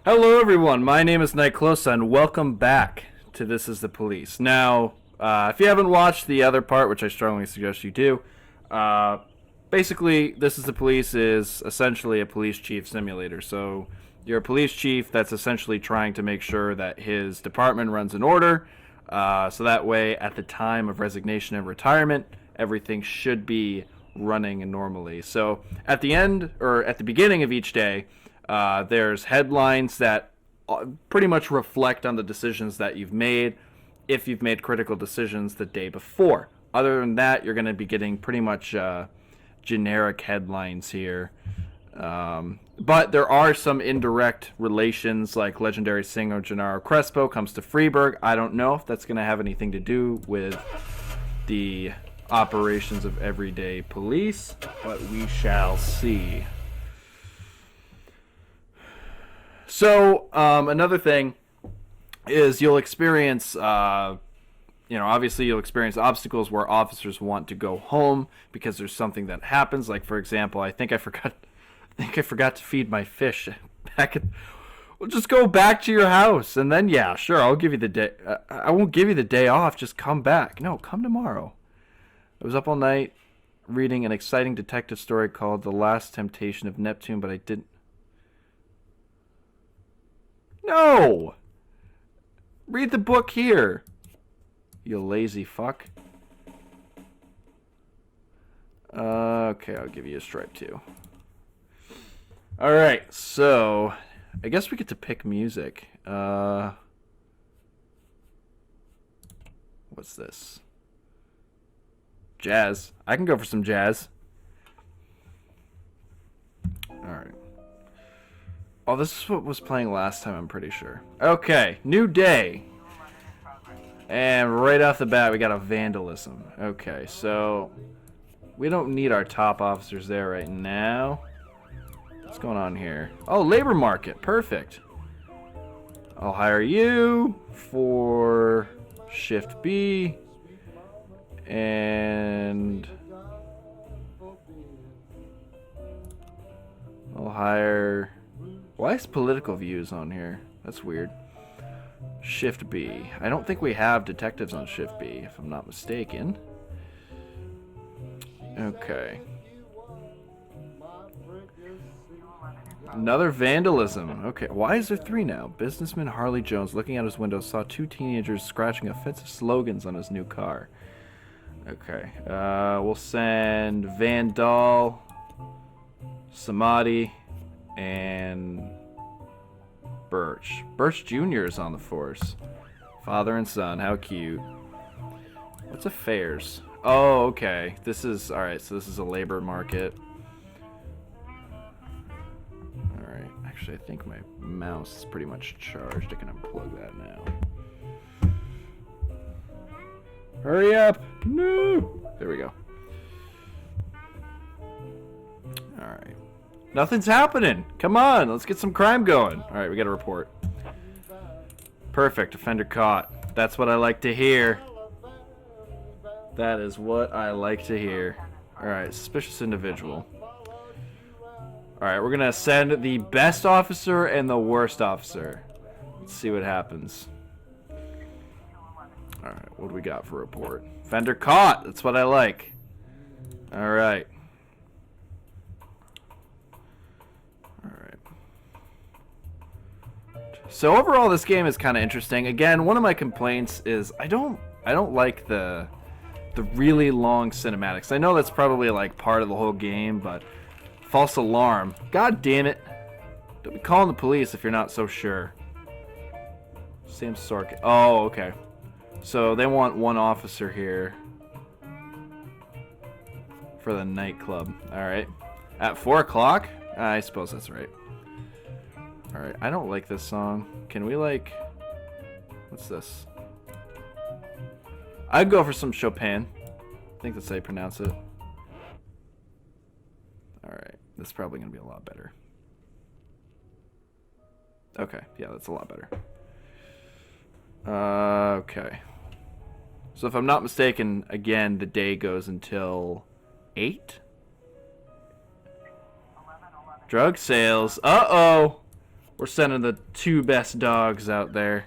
Hello, everyone. My name is Nyclosa, and welcome back to This Is the Police. Now, if you haven't watched the other part, which I strongly suggest you do, uh, basically, This Is the Police is essentially a police chief simulator. So, you're a police chief that's essentially trying to make sure that his department runs in order. So that way, at the time of resignation and retirement, everything should be running normally. So, at the end, or at the beginning of each day, there's headlines that pretty much reflect on the decisions that you've made if you've made critical decisions the day before. Other than that, you're going to be getting pretty much generic headlines here. But there are some indirect relations, like legendary singer Gennaro Crespo comes to Freeburg. I don't know if that's going to have anything to do with the operations of everyday police, but we shall see. So, another thing is you'll experience, obviously you'll experience obstacles where officers want to go home because there's something that happens. Like, for example, I think I forgot to feed my fish back at. Well, just go back to your house, and then yeah, sure, I'll give you the day. I won't give you the day off. Just come back. No, come tomorrow. I was up all night reading an exciting detective story called "The Last Temptation of Neptune," but I didn't. No! Read the book here, you lazy fuck. Okay, I'll give you a stripe too. Alright, so I guess we get to pick music. What's this? Jazz. I can go for some jazz. Alright. Oh, this is what was playing last time, I'm pretty sure. Okay, new day. And right off the bat, we got a vandalism. Okay, so we don't need our top officers there right now. What's going on here? Oh, labor market. Perfect. I'll hire you for shift B. And I'll hire... Why is political views on here? That's weird. Shift B. I don't think we have detectives on Shift B, if I'm not mistaken. Okay. Another vandalism. Okay, why is there 3 now? Businessman Harley Jones, looking out his window, saw 2 teenagers scratching offensive slogans on his new car. Okay. We'll send Vandal, Samadhi, and Birch. Birch Jr. is on the force. Father and son, how cute. What's affairs? Oh, okay. This is, alright, so this is a labor market. Alright, actually I think my mouse is pretty much charged. I can unplug that now. Hurry up! No! There we go. Alright. Nothing's happening. Come on, let's get some crime going. All right, we got a report. Perfect, offender caught. That's what I like to hear. That is what I like to hear. All right, suspicious individual. All right, we're gonna send the best officer and the worst officer. Let's see what happens. All right, what do we got for a report? Offender caught. That's what I like. All right. So overall, this game is kind of interesting. Again, one of my complaints is I don't like the really long cinematics. I know that's probably like part of the whole game, but false alarm. God damn it! Don't be calling the police if you're not so sure. Sam Sorkin. Oh, okay. So they want 1 officer here for the nightclub. All right, at 4 o'clock. I suppose that's right. Alright, I don't like this song. Can we, like... What's this? I'd go for some Chopin. I think that's how you pronounce it. Alright, this is probably going to be a lot better. Okay, yeah, that's a lot better. Okay. So if I'm not mistaken, again, the day goes until 8? Drug sales. Uh-oh! We're sending the 2 best dogs out there.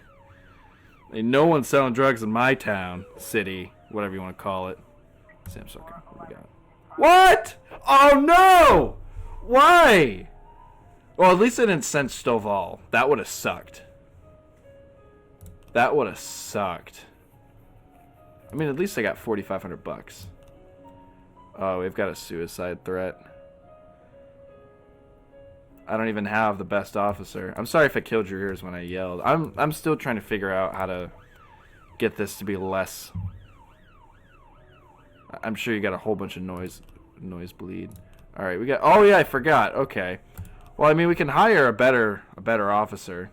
Ain't no one selling drugs in my town, city, whatever you want to call it. Sam Sucker, what we got? What? Oh no! Why? Well, at least it didn't send Stovall. That would have sucked. That would have sucked. I mean, at least I got $4,500. Oh, we've got a suicide threat. I don't even have the best officer. I'm sorry if I killed your ears when I yelled. I'm still trying to figure out how to get this to be less. I'm sure you got a whole bunch of noise bleed. All right, we got. Oh yeah, I forgot. Okay. Well, I mean, we can hire a better officer.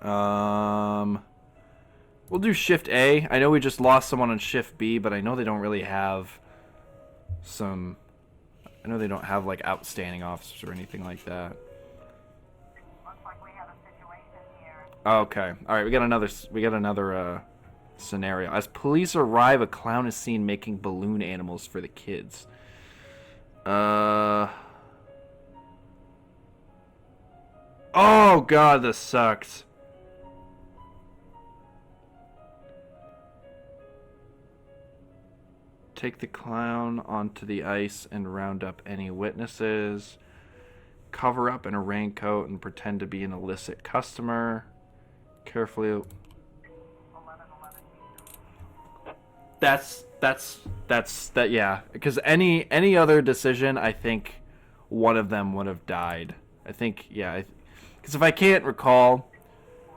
We'll do shift A. I know we just lost someone on shift B, but I know they don't really have some. I know they don't have like outstanding officers or anything like that. Looks like we have a situation here. Okay. All right. We got another scenario. As police arrive, a clown is seen making balloon animals for the kids. Oh God, this sucks. Take the clown onto the ice and round up any witnesses. Cover up in a raincoat and pretend to be an illicit customer. Carefully. 11-11. Yeah. Because any other decision, I think one of them would have died. I think, yeah. Because if I can't recall. 4-11.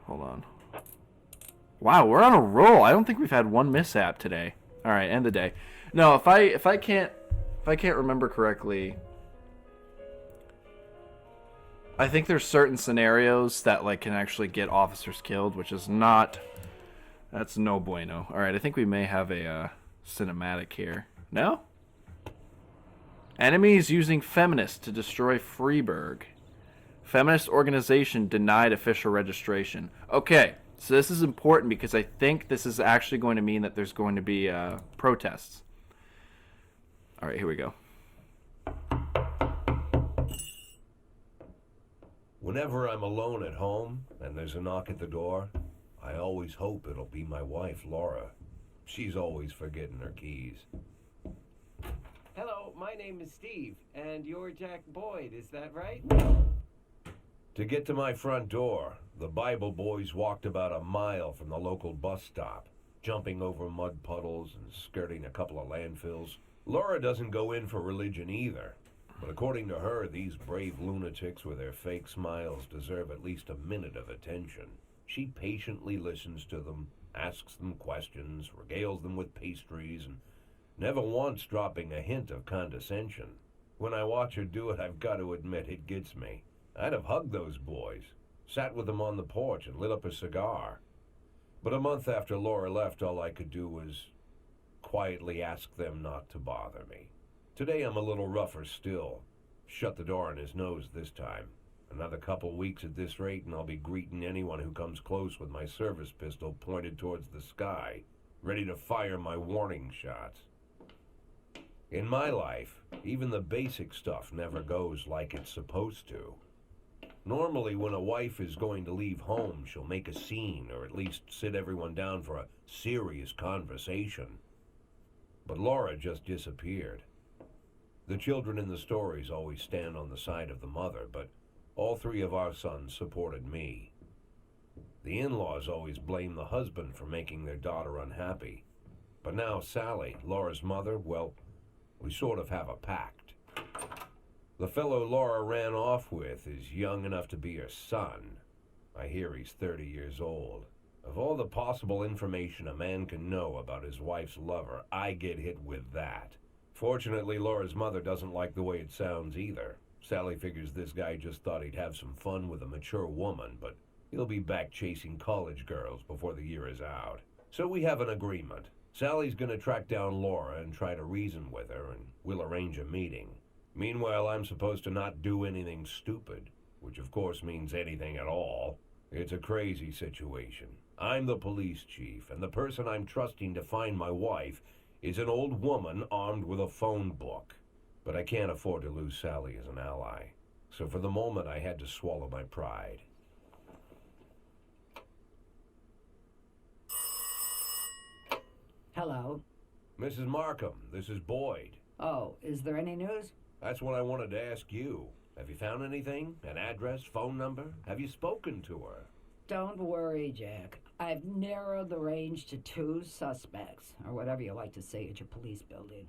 Hold on. Wow, we're on a roll. I don't think we've had one mishap today. All right, end the day. No, if I can't remember correctly, I think there's certain scenarios that like can actually get officers killed, which is not. That's no bueno. All right, I think we may have a cinematic here. No? Enemies using feminists to destroy Freiburg. Feminist organization denied official registration. Okay. So this is important because I think this is actually going to mean that there's going to be protests. All right, here we go. Whenever I'm alone at home and there's a knock at the door, I always hope it'll be my wife, Laura. She's always forgetting her keys. Hello, my name is Steve, and you're Jack Boyd, is that right? To get to my front door, the Bible boys walked about a mile from the local bus stop, jumping over mud puddles and skirting a couple of landfills. Laura doesn't go in for religion either, but according to her, these brave lunatics with their fake smiles deserve at least a minute of attention. She patiently listens to them, asks them questions, regales them with pastries, and never once dropping a hint of condescension. When I watch her do it, I've got to admit it gets me. I'd have hugged those boys, sat with them on the porch and lit up a cigar. But a month after Laura left, all I could do was quietly ask them not to bother me. Today I'm a little rougher still. Shut the door on his nose this time. Another couple weeks at this rate and I'll be greeting anyone who comes close with my service pistol pointed towards the sky, ready to fire my warning shots. In my life, even the basic stuff never goes like it's supposed to. Normally, when a wife is going to leave home, she'll make a scene, or at least sit everyone down for a serious conversation. But Laura just disappeared. The children in the stories always stand on the side of the mother, but all 3 of our sons supported me. The in-laws always blame the husband for making their daughter unhappy. But now Sally, Laura's mother, well, we sort of have a pact. The fellow Laura ran off with is young enough to be her son. I hear he's 30 years old. Of all the possible information a man can know about his wife's lover, I get hit with that. Fortunately, Laura's mother doesn't like the way it sounds either. Sally figures this guy just thought he'd have some fun with a mature woman, but he'll be back chasing college girls before the year is out. So we have an agreement. Sally's gonna track down Laura and try to reason with her, and we'll arrange a meeting. Meanwhile, I'm supposed to not do anything stupid, which of course means anything at all. It's a crazy situation. I'm the police chief, and the person I'm trusting to find my wife is an old woman armed with a phone book. But I can't afford to lose Sally as an ally. So for the moment, I had to swallow my pride. Hello. Mrs. Markham, this is Boyd. Oh, is there any news? That's what I wanted to ask you. Have you found anything? An address, phone number? Have you spoken to her? Don't worry, Jack. I've narrowed the range to 2 suspects, or whatever you like to say at your police building.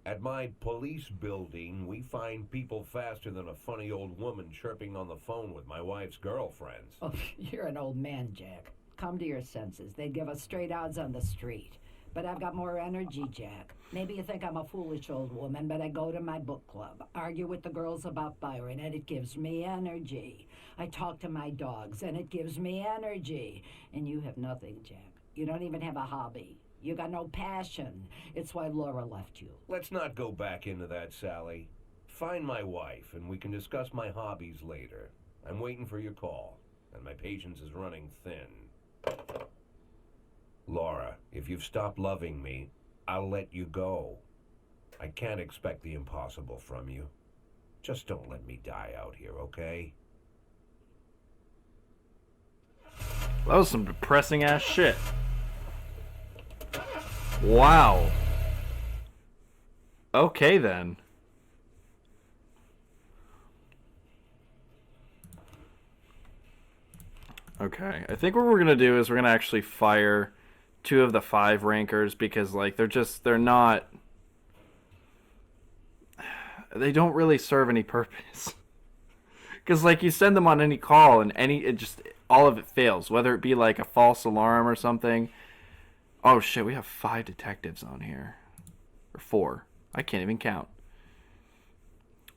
At my police building, we find people faster than a funny old woman chirping on the phone with my wife's girlfriends. Oh, you're an old man, Jack. Come to your senses. They'd give us straight odds on the street. But I've got more energy, Jack. Maybe you think I'm a foolish old woman, but I go to my book club, argue with the girls about Byron, and it gives me energy. I talk to my dogs, and it gives me energy. And you have nothing, Jack. You don't even have a hobby. You got no passion. It's why Laura left you. Let's not go back into that, Sally. Find my wife, and we can discuss my hobbies later. I'm waiting for your call, and my patience is running thin. Laura, if you've stopped loving me, I'll let you go. I can't expect the impossible from you. Just don't let me die out here, okay? That was some depressing ass shit. Wow. Okay then. Okay, I think what we're gonna do is we're gonna actually fire 2 of the 5 rankers because like they're not, they don't really serve any purpose. Because like you send them on any call and all of it fails, whether it be like a false alarm or something. Oh shit, we have 5 detectives on here. Or 4. I can't even count.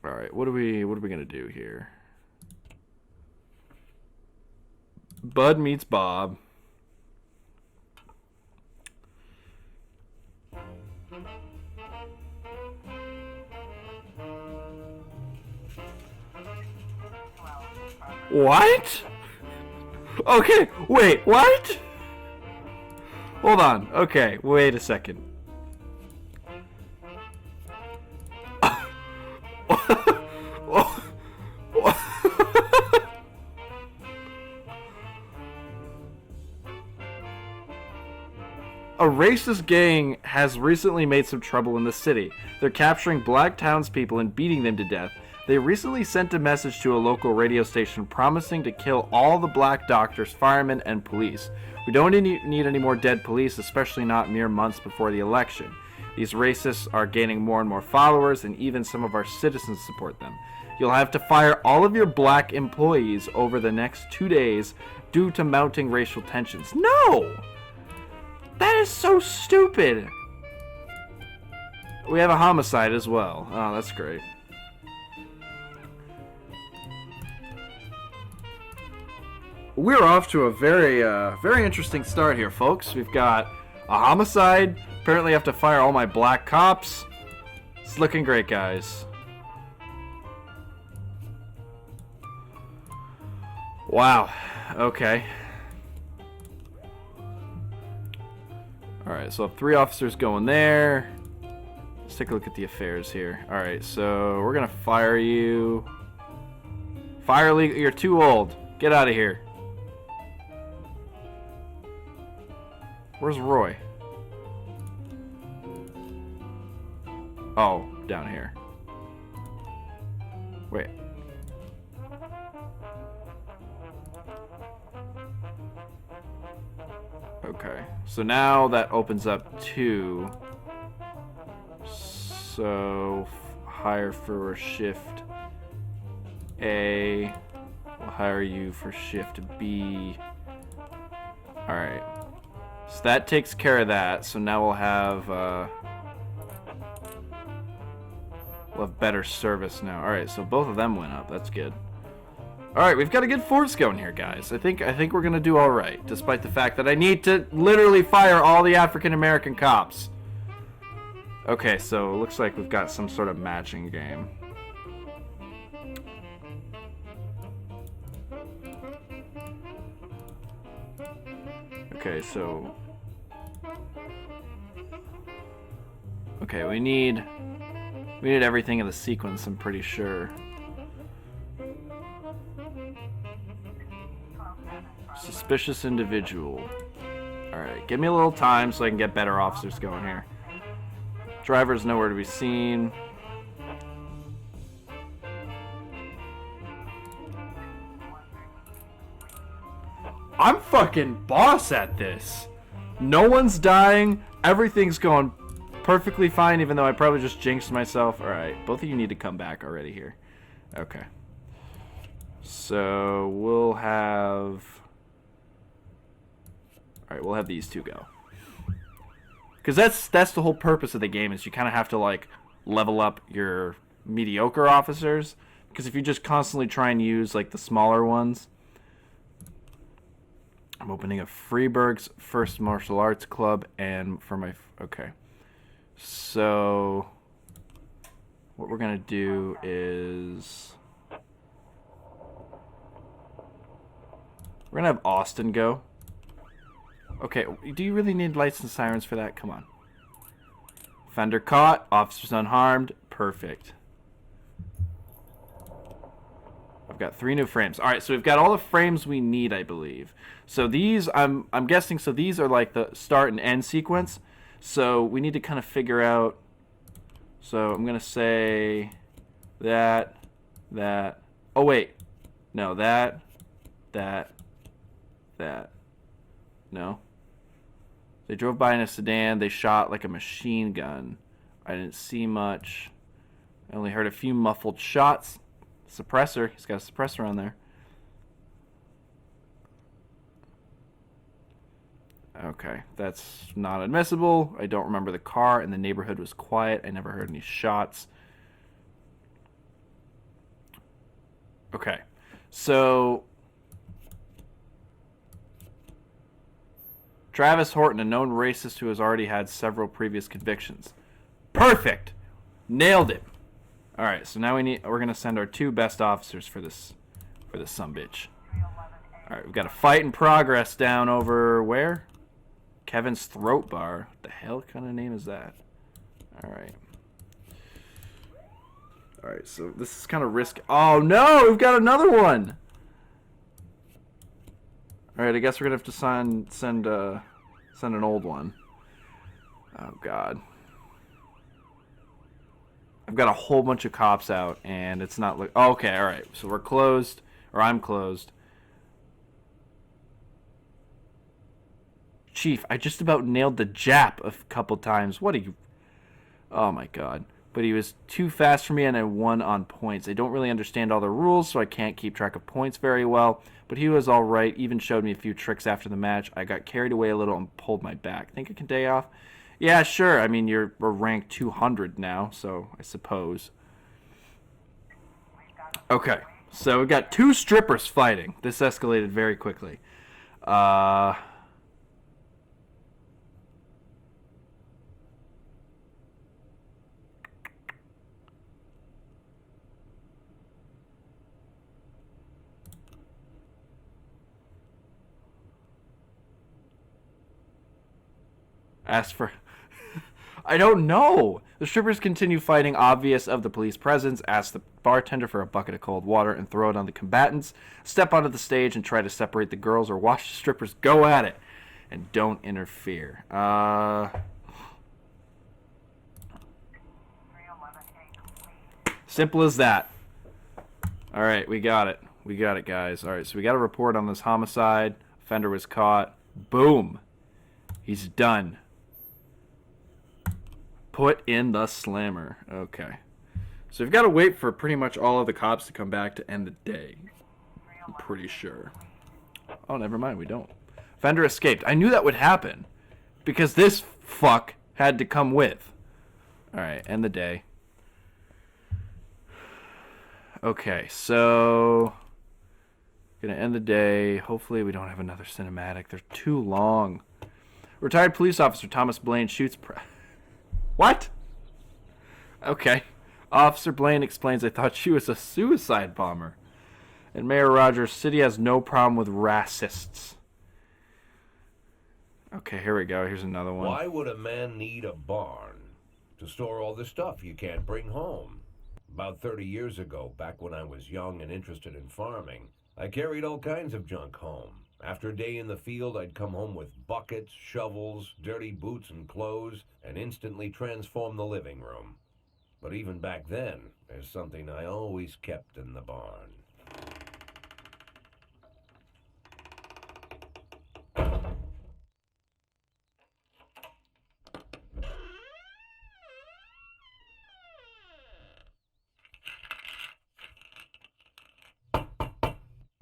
Alright, what are we gonna do here? Bud meets Bob. What? Okay, wait, what? Hold on. Okay, wait a second. A racist gang has recently made some trouble in the city. They're capturing black townspeople and beating them to death. They recently sent a message to a local radio station promising to kill all the black doctors, firemen, and police. We don't need any more dead police, especially not mere months before the election. These racists are gaining more and more followers, and even some of our citizens support them. You'll have to fire all of your black employees over the next 2 days due to mounting racial tensions. No! That is so stupid! We have a homicide as well. Oh, that's great. We're off to a very interesting start here, folks. We've got a homicide. Apparently I have to fire all my black cops. It's looking great, guys. Wow. Okay. Alright, so I have 3 officers going there. Let's take a look at the affairs here. Alright, so we're gonna fire you. Fire legal. You're too old. Get out of here. Where's Roy? Oh, down here. Wait. Okay, so now that opens up 2. So hire for shift A. We'll hire you for shift B. Alright. So that takes care of that. So now we'll have better service now. Alright, so both of them went up. That's good. Alright, we've got a good force going here, guys. I think we're gonna do alright, despite the fact that I need to literally fire all the African American cops. Okay, so it looks like we've got some sort of matching game. Okay, so... Okay, we need everything in the sequence, I'm pretty sure. Suspicious individual. Alright, give me a little time so I can get better officers going here. Driver's nowhere to be seen. I'm fucking boss at this. No one's dying. Everything's going perfectly fine, even though I probably just jinxed myself. Alright, both of you need to come back already here. Okay. So, we'll have... Alright, we'll have these two go. Because that's the whole purpose of the game, is you kind of have to, like, level up your mediocre officers. Because if you just constantly try and use, like, the smaller ones... I'm opening a Freeburg's First Martial Arts Club, and for my... Okay. So... What we're going to do is... We're going to have Austin go. Okay, do you really need lights and sirens for that? Come on. Offender caught. Officers unharmed. Perfect. I've got 3 new frames. Alright, so we've got all the frames we need, I believe. So these, I'm guessing, so these are like the start and end sequence. So we need to kind of figure out... So I'm going to say that... Oh, wait. No, that... No. They drove by in a sedan. They shot like a machine gun. I didn't see much. I only heard a few muffled shots. Suppressor. He's got a suppressor on there. Okay, that's not admissible. I don't remember the car, and the neighborhood was quiet. I never heard any shots. Okay, so... Travis Horton, a known racist who has already had several previous convictions. Perfect! Nailed it! Alright, so now we're gonna send our 2 best officers for this sumbitch. Alright, we've got a fight in progress down over where? Kevin's Throat Bar. What the hell kind of name is that? Alright. Alright, so this is kind of risky. Oh no! We've got another one! Alright, I guess we're gonna have to send an old one. Oh god. I've got a whole bunch of cops out, and it's not like... Oh, okay, alright. So we're closed, or I'm closed. Chief, I just about nailed the Jap a couple times. What are you... Oh my god. But he was too fast for me, and I won on points. I don't really understand all the rules, so I can't keep track of points very well. But he was alright, even showed me a few tricks after the match. I got carried away a little and pulled my back. Think I can day off? Yeah, sure. I mean, we're ranked 200 now, so I suppose. Okay, so we got 2 strippers fighting. This escalated very quickly. Asked for... I don't know. The strippers continue fighting, obvious of the police presence. Ask the bartender for a bucket of cold water and throw it on the combatants. Step onto the stage and try to separate the girls, or watch the strippers go at it. And don't interfere. Simple as that. Alright, we got it. We got it, guys. Alright, so we got a report on this homicide. Offender was caught. Boom. He's done. Put in the slammer. Okay. So we've got to wait for pretty much all of the cops to come back to end the day. I'm pretty sure. Oh, never mind. We don't. Offender escaped. I knew that would happen. Because this fuck had to come with. Alright, end the day. Okay, so... Gonna end the day. Hopefully we don't have another cinematic. They're too long. Retired police officer Thomas Blaine shoots... What? Okay. Officer Blaine explains, I thought she was a suicide bomber. And Mayor Rogers, city has no problem with racists. Okay, here we go. Here's another one. Why would a man need a barn? To store all the stuff you can't bring home. About 30 years ago, back when I was young and interested in farming, I carried all kinds of junk home. After a day in the field, I'd come home with buckets, shovels, dirty boots and clothes, and instantly transform the living room. But even back then, there's something I always kept in the barn.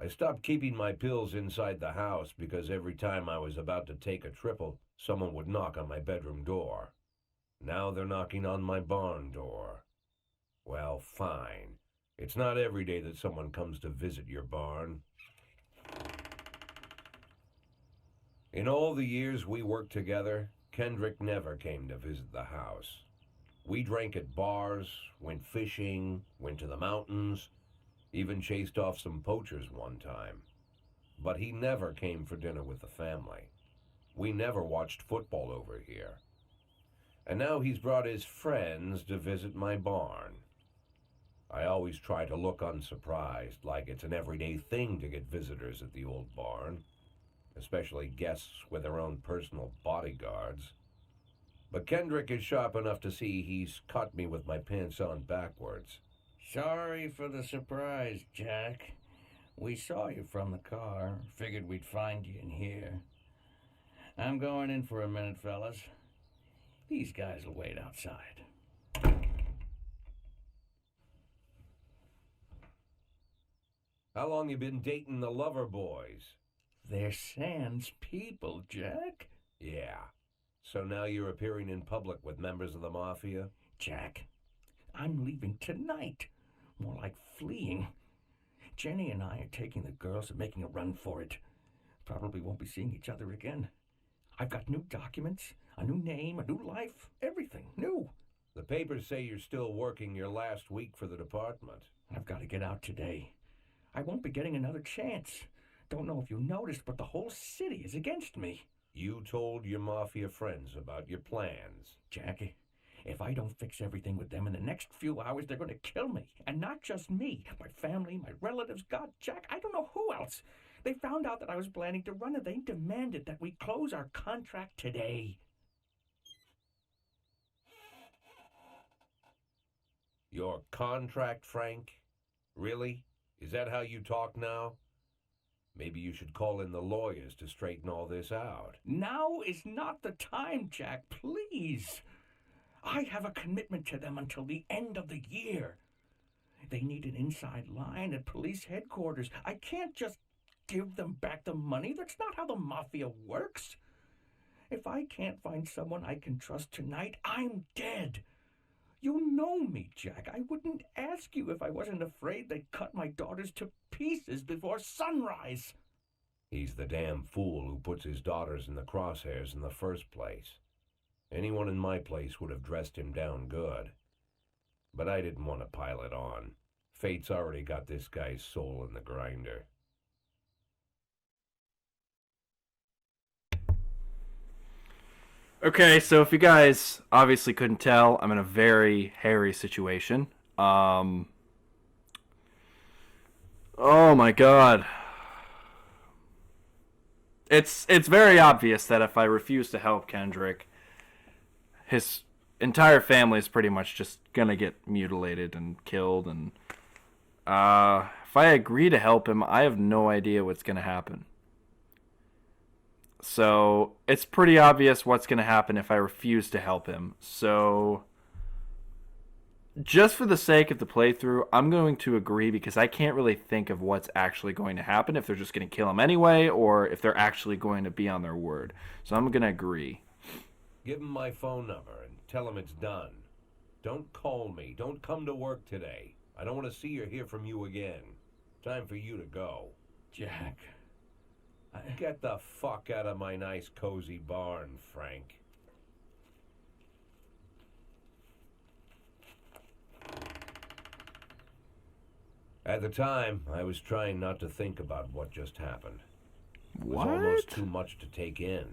I stopped keeping my pills inside the house because every time I was about to take a triple, someone would knock on my bedroom door. Now they're knocking on my barn door. Well, fine. It's not every day that someone comes to visit your barn. In all the years we worked together, Kendrick never came to visit the house. We drank at bars, went fishing, went to the mountains, even chased off some poachers one time. But he never came for dinner with the family. We never watched football over here. And now he's brought his friends to visit my barn. I always try to look unsurprised, like it's an everyday thing to get visitors at the old barn, especially guests with their own personal bodyguards. But Kendrick is sharp enough to see he's caught me with my pants on backwards. Sorry for the surprise, Jack. We saw you from the car. Figured we'd find you in here. I'm going in for a minute, fellas. These guys will wait outside. How long you been dating the lover boys? They're Sans people, Jack. Yeah. So now you're appearing in public with members of the Mafia? Jack, I'm leaving tonight. More like fleeing. Jenny and I are taking the girls and making a run for it. Probably won't be seeing each other again. I've got new documents, a new name, a new life, everything new. The papers say you're still working your last week for the department. I've got to get out today. I won't be getting another chance. Don't know if you noticed, but the whole city is against me. You told your Mafia friends about your plans. Jackie, if I don't fix everything with them in the next few hours, they're going to kill me. And not just me, my family, my relatives, God, Jack, I don't know who else. They found out that I was planning to run and they demanded that we close our contract today. Your contract, Frank? Really? Is that how you talk now? Maybe you should call in the lawyers to straighten all this out. Now is not the time, Jack, please. I have a commitment to them until the end of the year. They need an inside line at police headquarters. I can't just give them back the money. That's not how the Mafia works. If I can't find someone I can trust tonight, I'm dead. You know me, Jack. I wouldn't ask you if I wasn't afraid they'd cut my daughters to pieces before sunrise. He's the damn fool who puts his daughters in the crosshairs in the first place. Anyone in my place would have dressed him down good. But I didn't want to pile it on. Fate's already got this guy's soul in the grinder. Okay, so if you guys obviously couldn't tell, I'm in a very hairy situation. Oh my god. It's very obvious that if I refuse to help Kendrick, his entire family is pretty much just gonna get mutilated and killed, and if I agree to help him, I have no idea what's gonna happen. So it's pretty obvious what's going to happen if I refuse to help him. So just for the sake of the playthrough, I'm going to agree because I can't really think of what's actually going to happen, if they're just going to kill him anyway or if they're actually going to be on their word. So I'm going to agree. Give him my phone number and tell him it's done. Don't call me. Don't come to work today. I don't want to see or hear from you again. Time for you to go. Jack, Get the fuck out of my nice cozy barn, Frank. At the time, I was trying not to think about what just happened. It was almost too much to take in.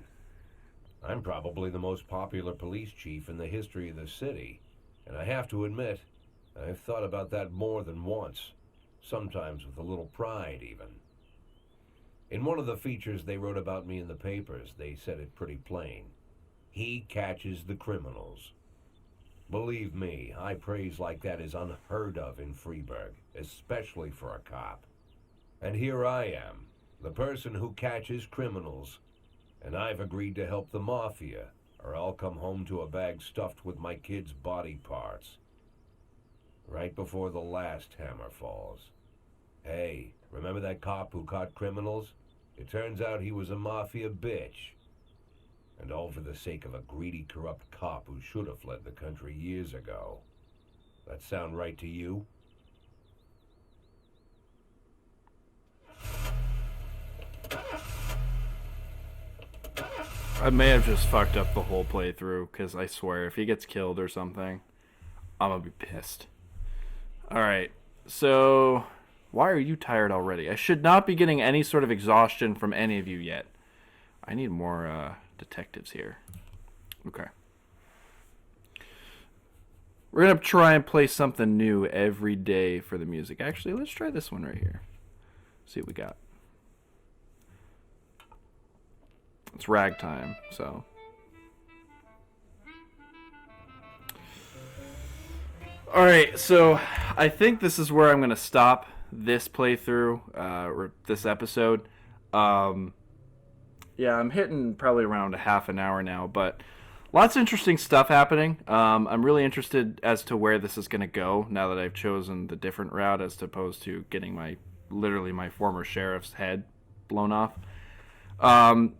I'm probably the most popular police chief in the history of the city, and I have to admit, I've thought about that more than once, sometimes with a little pride even. In one of the features they wrote about me in the papers, they said it pretty plain. He catches the criminals. Believe me, high praise like that is unheard of in Freeburg, especially for a cop. And here I am, the person who catches criminals, and I've agreed to help the mafia, or I'll come home to a bag stuffed with my kids' body parts. Right before the last hammer falls. Hey, remember that cop who caught criminals? It turns out he was a mafia bitch. And all for the sake of a greedy, corrupt cop who should have fled the country years ago. That sound right to you? I may have just fucked up the whole playthrough, because I swear, if he gets killed or something, I'm gonna be pissed. Alright, so why are you tired already? I should not be getting any sort of exhaustion from any of you yet. I need more detectives here. Okay. We're going to try and play something new every day for the music. Actually, let's try this one right here. See what we got. It's ragtime, so. Alright, so I think this is where I'm going to stop this playthrough, or this episode. Yeah, I'm hitting probably around a half an hour now, but lots of interesting stuff happening. I'm really interested as to where this is going to go now that I've chosen the different route as opposed to getting literally my former sheriff's head blown off.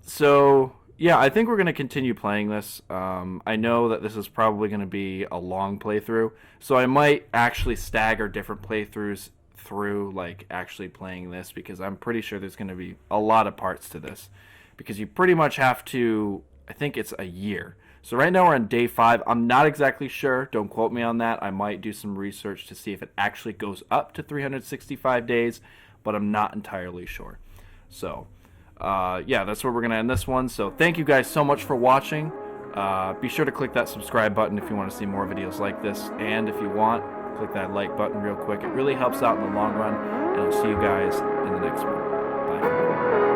So yeah, I think we're going to continue playing this. I know that this is probably going to be a long playthrough, so I might actually stagger different playthroughs through, like, actually playing this, because I'm pretty sure there's going to be a lot of parts to this, because you pretty much have to, I think it's a year. So right now we're on day 5. I'm not exactly sure. Don't quote me on that. I might do some research to see if it actually goes up to 365 days, but I'm not entirely sure. So, yeah, that's where we're going to end this one. So thank you guys so much for watching. Be sure to click that subscribe button if you want to see more videos like this. And if you want, click that like button real quick. It really helps out in the long run. And I'll see you guys in the next one. Bye for now.